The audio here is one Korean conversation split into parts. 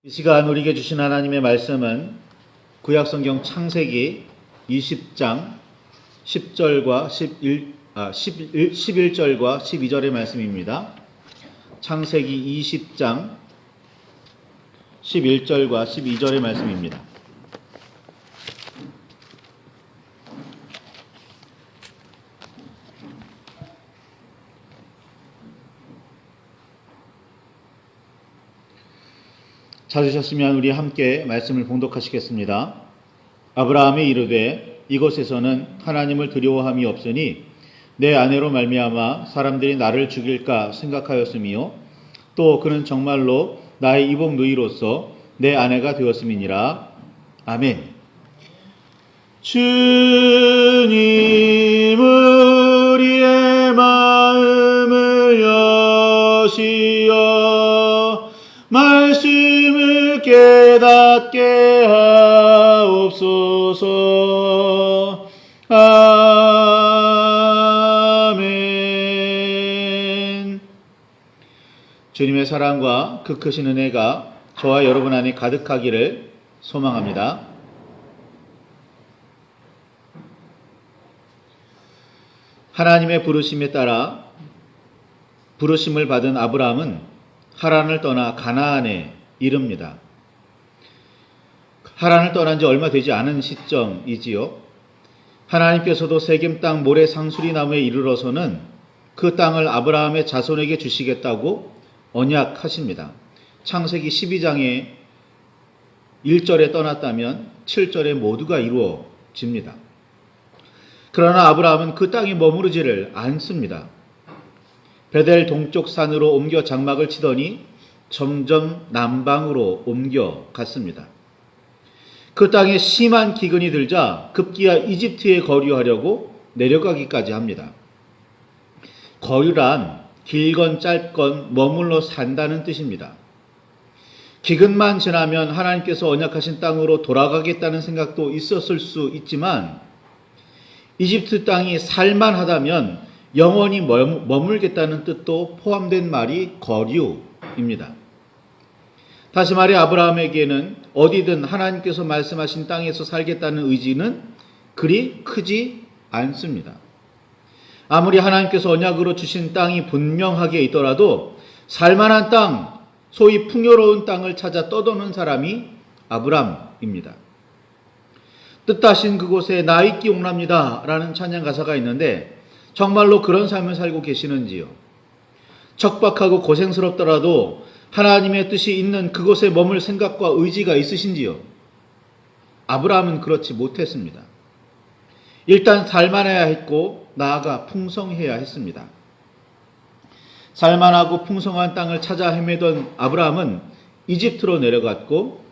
이 시간 우리에게 주신 하나님의 말씀은 구약성경 창세기 20장 10절과 11절과 12절의 말씀입니다. 창세기 20장 11절과 12절의 말씀입니다. 찾으셨으면 우리 함께 말씀을 봉독하시겠습니다. 아브라함이 이르되 이곳에서는 하나님을 두려워함이 없으니 내 아내로 말미암아 사람들이 나를 죽일까 생각하였으며 또 그는 정말로 나의 이복 누이로서 내 아내가 되었음이니라. 아멘. 주님 우리의 마음을 여시어 말씀을 깨닫게 하옵소서. 아멘. 주님의 사랑과 그 크신 은혜가 저와 여러분 안에 가득하기를 소망합니다. 하나님의 부르심에 따라 부르심을 받은 아브라함은 하란을 떠나 가나안에 이릅니다. 하란을 떠난 지 얼마 되지 않은 시점이지요. 하나님께서도 세겜 땅 모래 상수리 나무에 이르러서는 그 땅을 아브라함의 자손에게 주시겠다고 언약하십니다. 창세기 12장에 1절에 떠났다면 7절에 모두가 이루어집니다. 그러나 아브라함은 그 땅에 머무르지를 않습니다. 베델 동쪽 산으로 옮겨 장막을 치더니 점점 남방으로 옮겨갔습니다. 그 땅에 심한 기근이 들자 급기야 이집트에 거류하려고 내려가기까지 합니다. 거류란 길건 짧건 머물러 산다는 뜻입니다. 기근만 지나면 하나님께서 언약하신 땅으로 돌아가겠다는 생각도 있었을 수 있지만 이집트 땅이 살만하다면 영원히 머물겠다는 뜻도 포함된 말이 거류입니다. 다시 말해 아브라함에게는 어디든 하나님께서 말씀하신 땅에서 살겠다는 의지는 그리 크지 않습니다. 아무리 하나님께서 언약으로 주신 땅이 분명하게 있더라도 살만한 땅, 소위 풍요로운 땅을 찾아 떠도는 사람이 아브람입니다. 뜻하신 그곳에 나 있기 원합니다 라는 찬양 가사가 있는데 정말로 그런 삶을 살고 계시는지요? 척박하고 고생스럽더라도 하나님의 뜻이 있는 그곳에 머물 생각과 의지가 있으신지요? 아브라함은 그렇지 못했습니다. 일단 살만해야 했고 나아가 풍성해야 했습니다. 살만하고 풍성한 땅을 찾아 헤매던 아브라함은 이집트로 내려갔고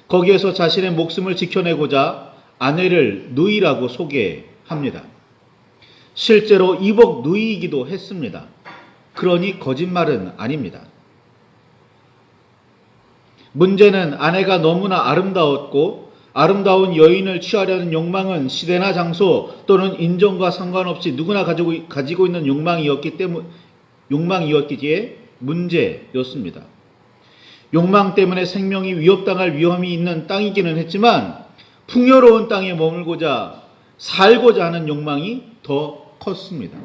거기에서 자신의 목숨을 지켜내고자 아내를 누이라고 소개합니다. 실제로 이복 누이이기도 했습니다. 그러니 거짓말은 아닙니다. 문제는 아내가 너무나 아름다웠고 아름다운 여인을 취하려는 욕망은 시대나 장소 또는 인종과 상관없이 누구나 가지고 있는 욕망이었기에 문제였습니다. 욕망 때문에 생명이 위협당할 위험이 있는 땅이기는 했지만 풍요로운 땅에 머물고자 살고자 하는 욕망이 더 컸습니다.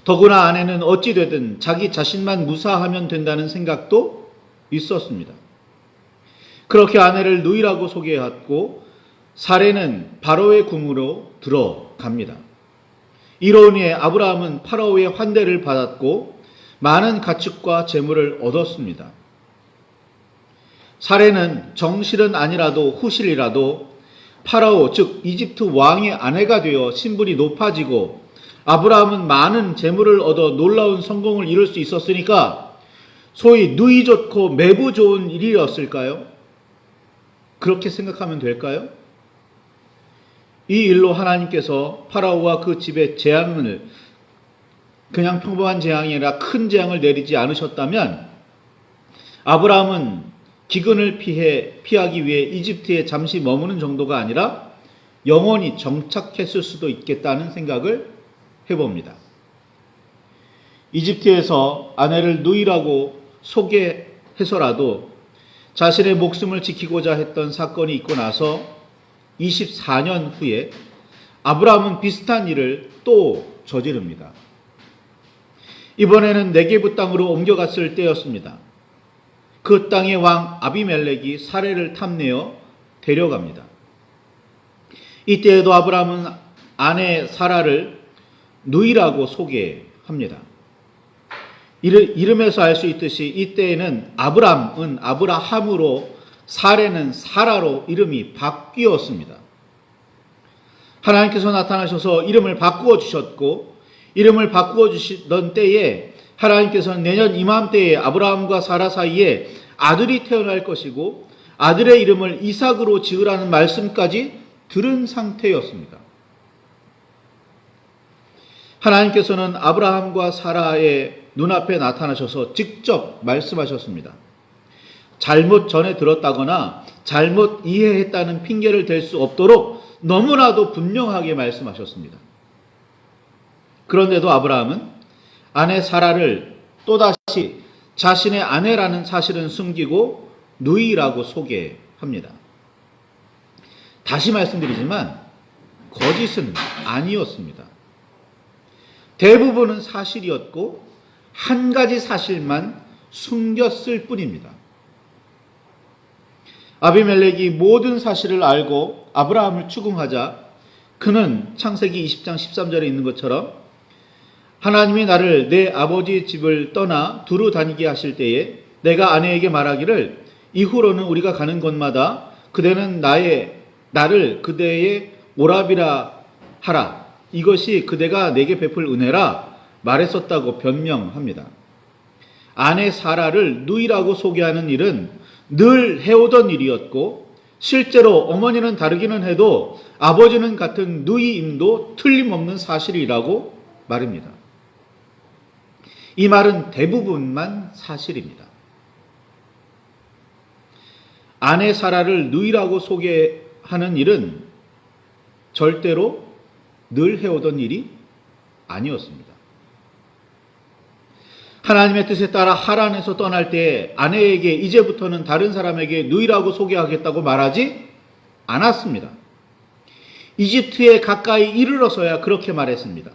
더구나 아내는 어찌되든 자기 자신만 무사하면 된다는 생각도 있었습니다. 그렇게 아내를 누이라고 소개했고 사례는 바로의 궁으로 들어갑니다. 이로 인해 아브라함은 파라오의 환대를 받았고 많은 가축과 재물을 얻었습니다. 사례는 정실은 아니라도 후실이라도 파라오 즉 이집트 왕의 아내가 되어 신분이 높아지고 아브라함은 많은 재물을 얻어 놀라운 성공을 이룰 수 있었으니까 소위 누이 좋고 매부 좋은 일이었을까요? 그렇게 생각하면 될까요? 이 일로 하나님께서 파라오와 그 집에 재앙을 그냥 평범한 재앙이 아니라 큰 재앙을 내리지 않으셨다면 아브라함은 기근을 피하기 위해 이집트에 잠시 머무는 정도가 아니라 영원히 정착했을 수도 있겠다는 생각을 해봅니다. 이집트에서 아내를 누이라고 해서라도 자신의 목숨을 지키고자 했던 사건이 있고 나서 24년 후에 아브라함은 비슷한 일을 또 저지릅니다. 이번에는 네게브 땅으로 옮겨갔을 때였습니다. 그 땅의 왕 아비멜렉이 사례를 탐내어 데려갑니다. 이때에도 아브라함은 아내 사라를 누이라고 소개합니다. 이름에서 알 수 있듯이 이때에는 아브람은 아브라함으로 사레는 사라로 이름이 바뀌었습니다. 하나님께서 나타나셔서 이름을 바꾸어 주셨고, 이름을 바꾸어 주시던 때에 하나님께서는 내년 이맘때에 아브라함과 사라 사이에 아들이 태어날 것이고 아들의 이름을 이삭으로 지으라는 말씀까지 들은 상태였습니다. 하나님께서는 아브라함과 사라의 눈앞에 나타나셔서 직접 말씀하셨습니다. 잘못 전해 들었다거나 잘못 이해했다는 핑계를 댈 수 없도록 너무나도 분명하게 말씀하셨습니다. 그런데도 아브라함은 아내 사라를 또다시 자신의 아내라는 사실은 숨기고 누이라고 소개합니다. 다시 말씀드리지만 거짓은 아니었습니다. 대부분은 사실이었고 한 가지 사실만 숨겼을 뿐입니다. 아비멜렉이 모든 사실을 알고 아브라함을 추궁하자 그는 창세기 20장 13절에 있는 것처럼 하나님이 나를 내 아버지 집을 떠나 두루 다니게 하실 때에 내가 아내에게 말하기를 이후로는 우리가 가는 곳마다 그대는 나를 그대의 오라비라 하라. 이것이 그대가 내게 베풀 은혜라 말했었다고 변명합니다. 아내 사라를 누이라고 소개하는 일은 늘 해오던 일이었고 실제로 어머니는 다르기는 해도 아버지는 같은 누이임도 틀림없는 사실이라고 말입니다. 이 말은 대부분만 사실입니다. 아내 사라를 누이라고 소개하는 일은 절대로 늘 해오던 일이 아니었습니다. 하나님의 뜻에 따라 하란에서 떠날 때 아내에게 이제부터는 다른 사람에게 누이라고 소개하겠다고 말하지 않았습니다. 이집트에 가까이 이르러서야 그렇게 말했습니다.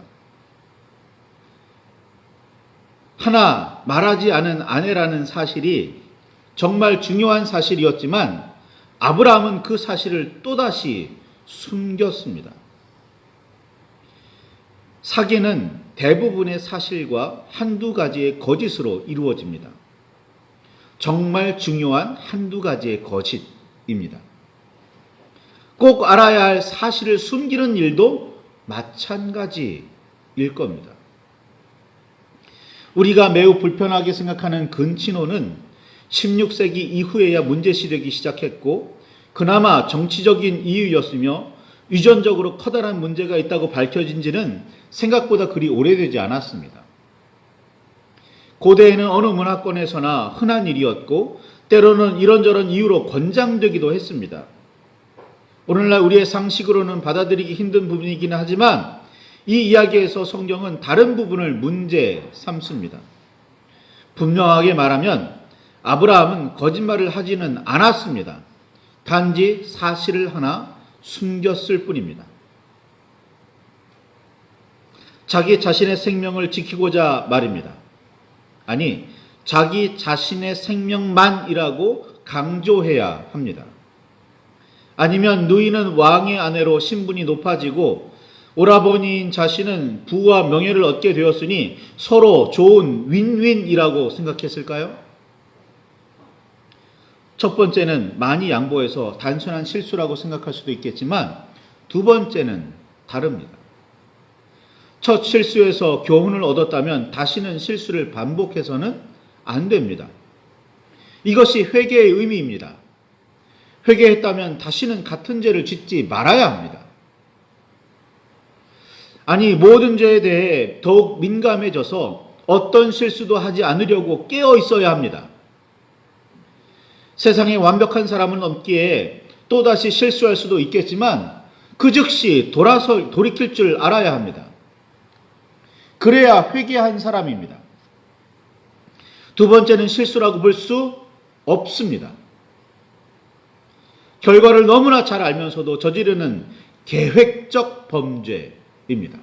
하나 말하지 않은 아내라는 사실이 정말 중요한 사실이었지만 아브라함은 그 사실을 또다시 숨겼습니다. 사기는 대부분의 사실과 한두 가지의 거짓으로 이루어집니다. 정말 중요한 한두 가지의 거짓입니다. 꼭 알아야 할 사실을 숨기는 일도 마찬가지일 겁니다. 우리가 매우 불편하게 생각하는 근친호는 16세기 이후에야 문제시되기 시작했고 그나마 정치적인 이유였으며 유전적으로 커다란 문제가 있다고 밝혀진 지는 생각보다 그리 오래되지 않았습니다. 고대에는 어느 문화권에서나 흔한 일이었고 때로는 이런저런 이유로 권장되기도 했습니다. 오늘날 우리의 상식으로는 받아들이기 힘든 부분이긴 하지만 이 이야기에서 성경은 다른 부분을 문제 삼습니다. 분명하게 말하면 아브라함은 거짓말을 하지는 않았습니다. 단지 사실을 하나 숨겼을 뿐입니다. 자기 자신의 생명을 지키고자 말입니다. 아니, 자기 자신의 생명만이라고 강조해야 합니다. 아니면 누이는 왕의 아내로 신분이 높아지고 오라버니인 자신은 부와 명예를 얻게 되었으니 서로 좋은 윈윈이라고 생각했을까요? 첫 번째는 많이 양보해서 단순한 실수라고 생각할 수도 있겠지만 두 번째는 다릅니다. 첫 실수에서 교훈을 얻었다면 다시는 실수를 반복해서는 안 됩니다. 이것이 회개의 의미입니다. 회개했다면 다시는 같은 죄를 짓지 말아야 합니다. 아니, 모든 죄에 대해 더욱 민감해져서 어떤 실수도 하지 않으려고 깨어 있어야 합니다. 세상에 완벽한 사람은 없기에 또다시 실수할 수도 있겠지만 그 즉시 돌이킬 줄 알아야 합니다. 그래야 회개한 사람입니다. 두 번째는 실수라고 볼 수 없습니다. 결과를 너무나 잘 알면서도 저지르는 계획적 범죄입니다.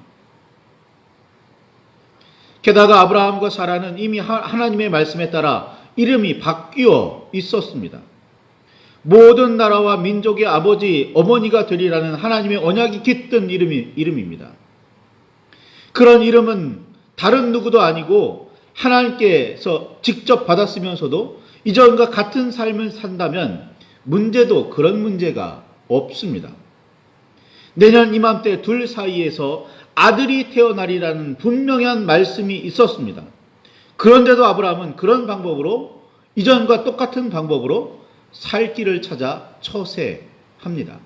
게다가 아브라함과 사라는 이미 하나님의 말씀에 따라 이름이 바뀌어 있었습니다. 모든 나라와 민족의 아버지, 어머니가 되리라는 하나님의 언약이 깃든 이름입니다. 그런 이름은 다른 누구도 아니고 하나님께서 직접 받았으면서도 이전과 같은 삶을 산다면 문제도 그런 문제가 없습니다. 내년 이맘때 둘 사이에서 아들이 태어나리라는 분명한 말씀이 있었습니다. 그런데도 아브라함은 그런 방법으로, 이전과 똑같은 방법으로 살 길을 찾아 처세합니다.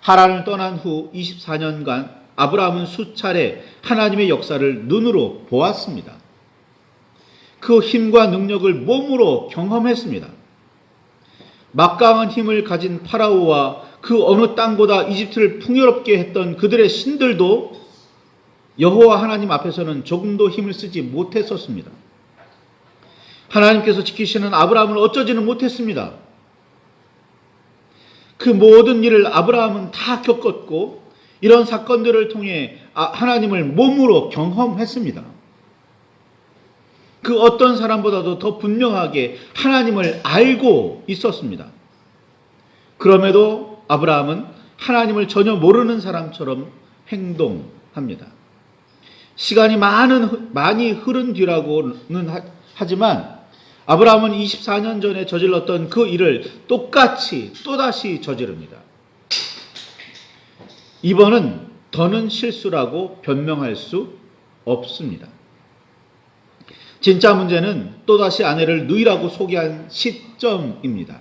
하란을 떠난 후 24년간 아브라함은 수차례 하나님의 역사를 눈으로 보았습니다. 그 힘과 능력을 몸으로 경험했습니다. 막강한 힘을 가진 파라오와 그 어느 땅보다 이집트를 풍요롭게 했던 그들의 신들도 여호와 하나님 앞에서는 조금도 힘을 쓰지 못했었습니다. 하나님께서 지키시는 아브라함을 어쩌지는 못했습니다. 그 모든 일을 아브라함은 다 겪었고 이런 사건들을 통해 하나님을 몸으로 경험했습니다. 그 어떤 사람보다도 더 분명하게 하나님을 알고 있었습니다. 그럼에도 아브라함은 하나님을 전혀 모르는 사람처럼 행동합니다. 시간이 많이 흐른 뒤라고는 하지만 아브라함은 24년 전에 저질렀던 그 일을 또다시 저지릅니다. 이번은 더는 실수라고 변명할 수 없습니다. 진짜 문제는 또다시 아내를 누이라고 소개한 시점입니다.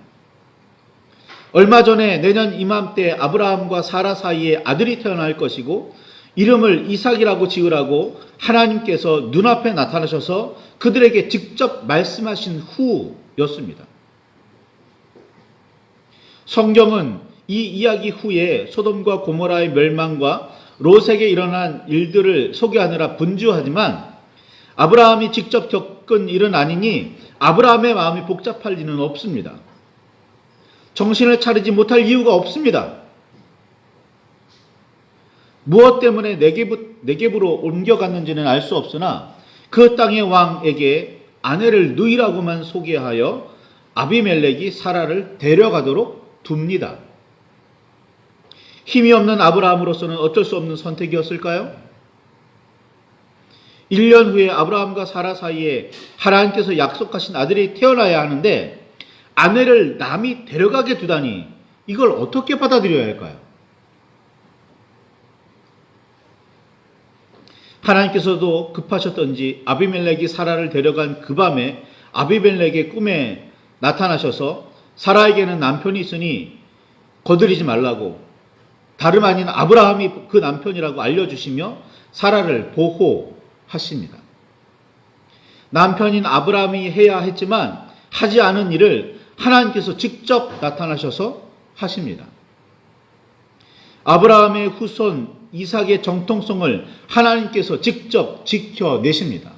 얼마 전에 내년 이맘때 아브라함과 사라 사이에 아들이 태어날 것이고 이름을 이삭이라고 지으라고 하나님께서 눈앞에 나타나셔서 그들에게 직접 말씀하신 후였습니다. 성경은 이 이야기 후에 소돔과 고모라의 멸망과 롯에게 일어난 일들을 소개하느라 분주하지만 아브라함이 직접 겪은 일은 아니니 아브라함의 마음이 복잡할 리는 없습니다. 정신을 차리지 못할 이유가 없습니다. 무엇 때문에 네겝으로 옮겨갔는지는 알 수 없으나 그 땅의 왕에게 아내를 누이라고만 소개하여 아비멜렉이 사라를 데려가도록 둡니다. 힘이 없는 아브라함으로서는 어쩔 수 없는 선택이었을까요? 1년 후에 아브라함과 사라 사이에 하나님께서 약속하신 아들이 태어나야 하는데 아내를 남이 데려가게 두다니 이걸 어떻게 받아들여야 할까요? 하나님께서도 급하셨던지 아비멜렉이 사라를 데려간 그 밤에 아비멜렉의 꿈에 나타나셔서 사라에게는 남편이 있으니 거드리지 말라고 다름 아닌 아브라함이 그 남편이라고 알려주시며 사라를 보호하십니다. 남편인 아브라함이 해야 했지만 하지 않은 일을 하나님께서 직접 나타나셔서 하십니다. 아브라함의 후손 이삭의 정통성을 하나님께서 직접 지켜내십니다.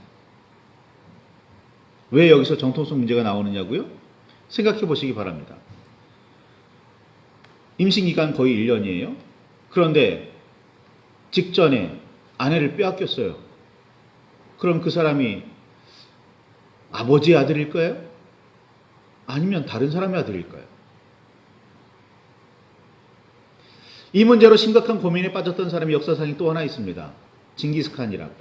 왜 여기서 정통성 문제가 나오느냐고요? 생각해 보시기 바랍니다. 임신기간 거의 1년이에요. 그런데 직전에 아내를 빼앗겼어요. 그럼 그 사람이 아버지의 아들일까요? 아니면 다른 사람의 아들일까요? 이 문제로 심각한 고민에 빠졌던 사람이 역사상에 또 하나 있습니다. 징기스칸이라고.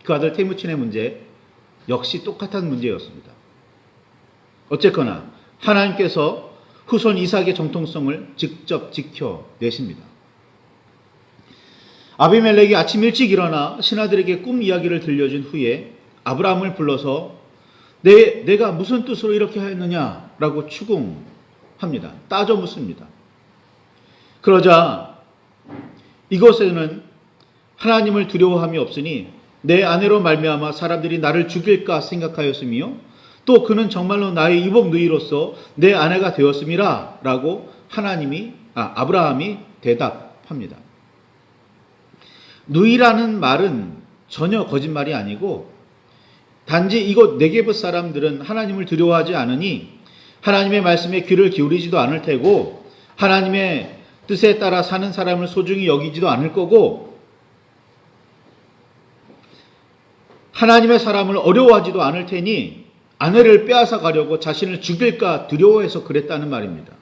그 아들 테무친의 문제 역시 똑같은 문제였습니다. 어쨌거나 하나님께서 후손 이삭의 정통성을 직접 지켜내십니다. 아비멜렉이 아침 일찍 일어나 신하들에게 꿈 이야기를 들려준 후에 아브라함을 불러서 내가 무슨 뜻으로 이렇게 하였느냐라고 추궁합니다. 따져 묻습니다. 그러자 이곳에는 하나님을 두려워함이 없으니 내 아내로 말미암아 사람들이 나를 죽일까 생각하였으며 또 그는 정말로 나의 이복 누이로서 내 아내가 되었음이라 라고 아브라함이 대답합니다. 누이라는 말은 전혀 거짓말이 아니고 단지 이곳 네게브 사람들은 하나님을 두려워하지 않으니 하나님의 말씀에 귀를 기울이지도 않을 테고 하나님의 뜻에 따라 사는 사람을 소중히 여기지도 않을 거고 하나님의 사람을 어려워하지도 않을 테니 아내를 빼앗아 가려고 자신을 죽일까 두려워해서 그랬다는 말입니다.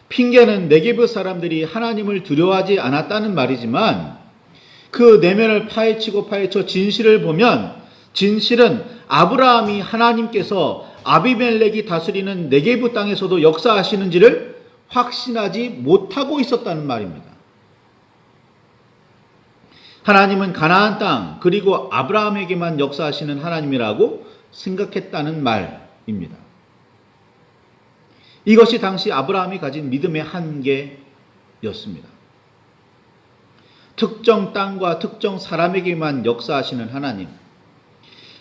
핑계는 네게브 사람들이 하나님을 두려워하지 않았다는 말이지만 그 내면을 파헤쳐 진실을 보면 진실은 아브라함이 하나님께서 아비멜렉이 다스리는 네게브 땅에서도 역사하시는지를 확신하지 못하고 있었다는 말입니다. 하나님은 가나안 땅 그리고 아브라함에게만 역사하시는 하나님이라고 생각했다는 말입니다. 이것이 당시 아브라함이 가진 믿음의 한계였습니다. 특정 땅과 특정 사람에게만 역사하시는 하나님,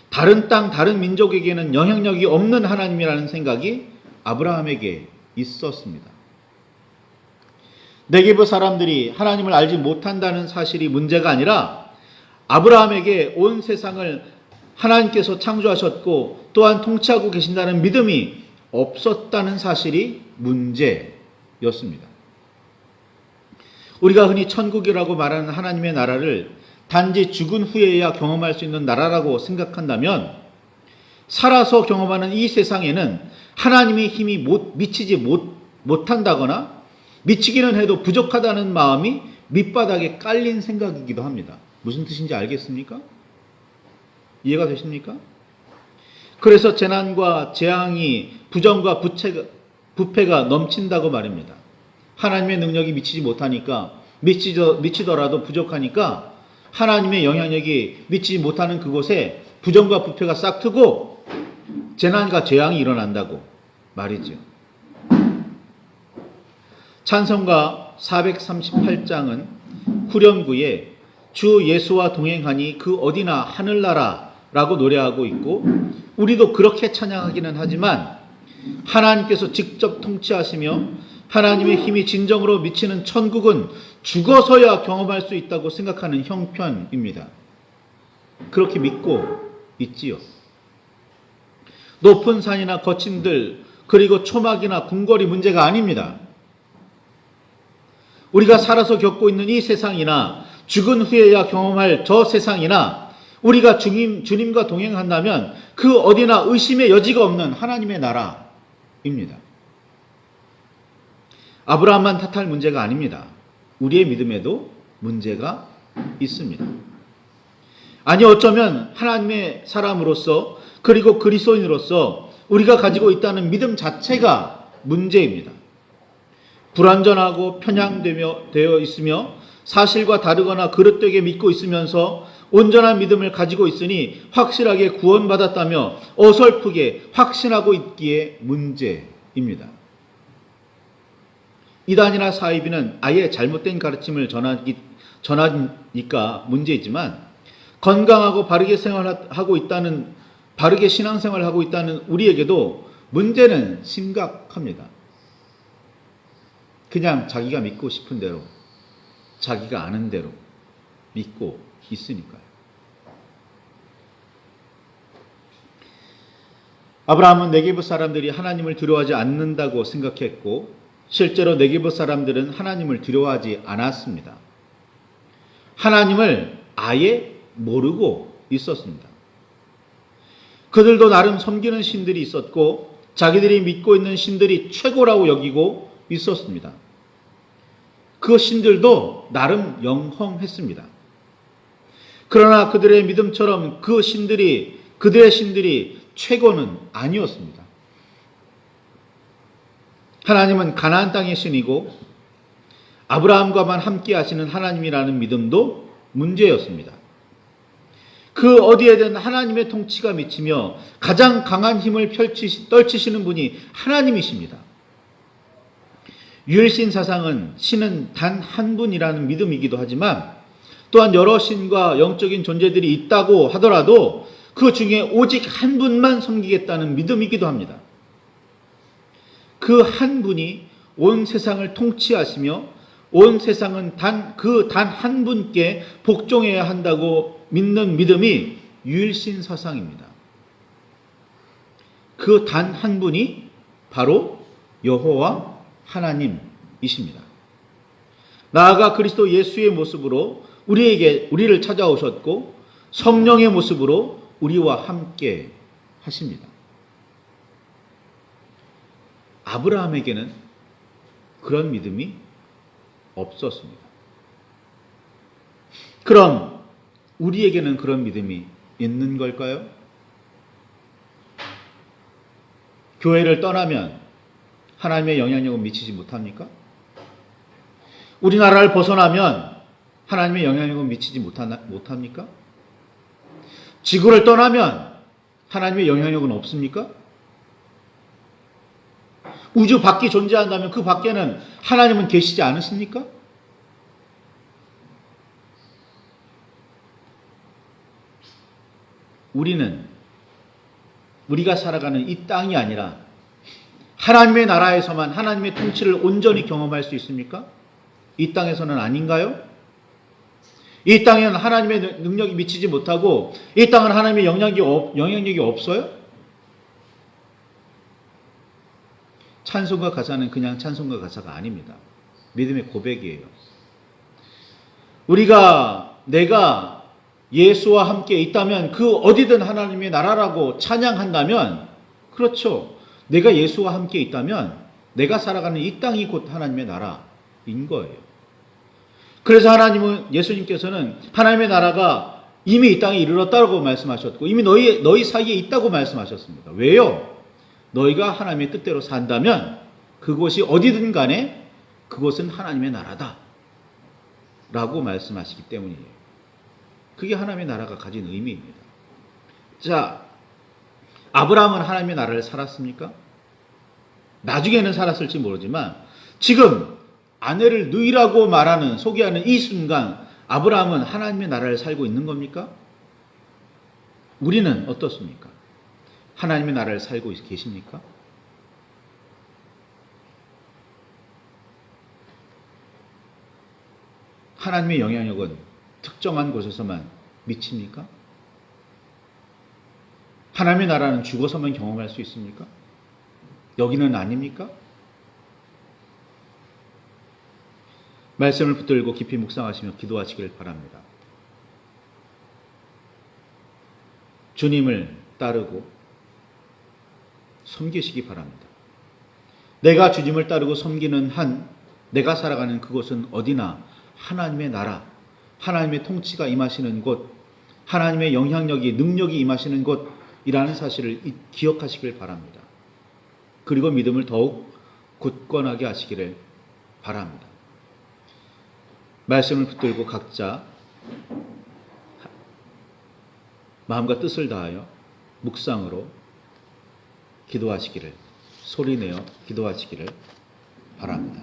다른 땅, 다른 민족에게는 영향력이 없는 하나님이라는 생각이 아브라함에게 있었습니다. 네게브 사람들이 하나님을 알지 못한다는 사실이 문제가 아니라 아브라함에게 온 세상을 하나님께서 창조하셨고 또한 통치하고 계신다는 믿음이 없었다는 사실이 문제였습니다. 우리가 흔히 천국이라고 말하는 하나님의 나라를 단지 죽은 후에야 경험할 수 있는 나라라고 생각한다면 살아서 경험하는 이 세상에는 하나님의 힘이 미치지 못한다거나 미치기는 해도 부족하다는 마음이 밑바닥에 깔린 생각이기도 합니다. 무슨 뜻인지 알겠습니까? 이해가 되십니까? 그래서 재난과 재앙이 부정과 부패가 넘친다고 말입니다. 하나님의 능력이 미치지 못하니까 미치더라도 부족하니까 하나님의 영향력이 미치지 못하는 그곳에 부정과 부패가 싹트고 재난과 재앙이 일어난다고 말이죠. 찬송가 438장은 후렴구에 주 예수와 동행하니 그 어디나 하늘나라라고 노래하고 있고 우리도 그렇게 찬양하기는 하지만 하나님께서 직접 통치하시며 하나님의 힘이 진정으로 미치는 천국은 죽어서야 경험할 수 있다고 생각하는 형편입니다. 그렇게 믿고 있지요. 높은 산이나 거친 들 그리고 초막이나 궁궐이 문제가 아닙니다. 우리가 살아서 겪고 있는 이 세상이나 죽은 후에야 경험할 저 세상이나 우리가 주님과 동행한다면 그 어디나 의심의 여지가 없는 하나님의 나라입니다. 아브라함만 탓할 문제가 아닙니다. 우리의 믿음에도 문제가 있습니다. 아니 어쩌면 하나님의 사람으로서 그리고 그리스도인으로서 우리가 가지고 있다는 믿음 자체가 문제입니다. 불완전하고 편향되어 있으며 사실과 다르거나 그릇되게 믿고 있으면서 온전한 믿음을 가지고 있으니 확실하게 구원받았다며 어설프게 확신하고 있기에 문제입니다. 이단이나 사이비는 아예 잘못된 가르침을 전하니까 문제이지만 건강하고 바르게 신앙생활하고 있다는 우리에게도 문제는 심각합니다. 그냥 자기가 믿고 싶은 대로 자기가 아는 대로 믿고 있으니까요. 아브라함은 네게브 사람들이 하나님을 두려워하지 않는다고 생각했고 실제로 네게브 사람들은 하나님을 두려워하지 않았습니다. 하나님을 아예 모르고 있었습니다. 그들도 나름 섬기는 신들이 있었고 자기들이 믿고 있는 신들이 최고라고 여기고 있었습니다. 그 신들도 나름 영험했습니다. 그러나 그들의 믿음처럼 그들의 신들이 최고는 아니었습니다. 하나님은 가나안 땅의 신이고 아브라함과만 함께 하시는 하나님이라는 믿음도 문제였습니다. 그 어디에든 하나님의 통치가 미치며 가장 강한 힘을 떨치시는 분이 하나님이십니다. 유일신 사상은 신은 단 한 분이라는 믿음이기도 하지만 또한 여러 신과 영적인 존재들이 있다고 하더라도 그 중에 오직 한 분만 섬기겠다는 믿음이기도 합니다. 그 한 분이 온 세상을 통치하시며 온 세상은 단 한 분께 복종해야 한다고 믿는 믿음이 유일신 서상입니다. 그 단 한 분이 바로 여호와 하나님이십니다. 나아가 그리스도 예수의 모습으로 우리를 찾아오셨고 성령의 모습으로 우리와 함께 하십니다. 아브라함에게는 그런 믿음이 없었습니다. 그럼 우리에게는 그런 믿음이 있는 걸까요? 교회를 떠나면 하나님의 영향력은 미치지 못합니까? 우리나라를 벗어나면 하나님의 영향력은 미치지 못합니까? 지구를 떠나면 하나님의 영향력은 없습니까? 우주 밖이 존재한다면 그 밖에는 하나님은 계시지 않으십니까? 우리가 살아가는 이 땅이 아니라 하나님의 나라에서만 하나님의 통치를 온전히 경험할 수 있습니까? 이 땅에서는 아닌가요? 이 땅에는 하나님의 능력이 미치지 못하고 이 땅은 하나님의 영향력이 없어요? 찬송가 가사는 그냥 찬송가 가사가 아닙니다. 믿음의 고백이에요. 내가 예수와 함께 있다면 그 어디든 하나님의 나라라고 찬양한다면, 그렇죠. 내가 예수와 함께 있다면 내가 살아가는 이 땅이 곧 하나님의 나라인 거예요. 그래서 예수님께서는 하나님의 나라가 이미 이 땅에 이르렀다고 말씀하셨고 이미 너희 사이에 있다고 말씀하셨습니다. 왜요? 너희가 하나님의 뜻대로 산다면 그곳이 어디든 간에 그곳은 하나님의 나라다 라고 말씀하시기 때문이에요. 그게 하나님의 나라가 가진 의미입니다. 자, 아브라함은 하나님의 나라를 살았습니까? 나중에는 살았을지 모르지만 지금 아내를 누이라고 소개하는 이 순간 아브라함은 하나님의 나라를 살고 있는 겁니까? 우리는 어떻습니까? 하나님의 나라를 살고 계십니까? 하나님의 영향력은 특정한 곳에서만 미칩니까? 하나님의 나라는 죽어서만 경험할 수 있습니까? 여기는 아닙니까? 말씀을 붙들고 깊이 묵상하시며 기도하시길 바랍니다. 주님을 따르고 섬기시기 바랍니다. 내가 주님을 따르고 섬기는 한 내가 살아가는 그곳은 어디나 하나님의 나라, 하나님의 통치가 임하시는 곳, 하나님의 영향력이, 능력이 임하시는 곳이라는 사실을 기억하시길 바랍니다. 그리고 믿음을 더욱 굳건하게 하시기를 바랍니다. 말씀을 붙들고 각자 마음과 뜻을 다하여 묵상으로 기도하시기를, 소리내어 기도하시기를 바랍니다.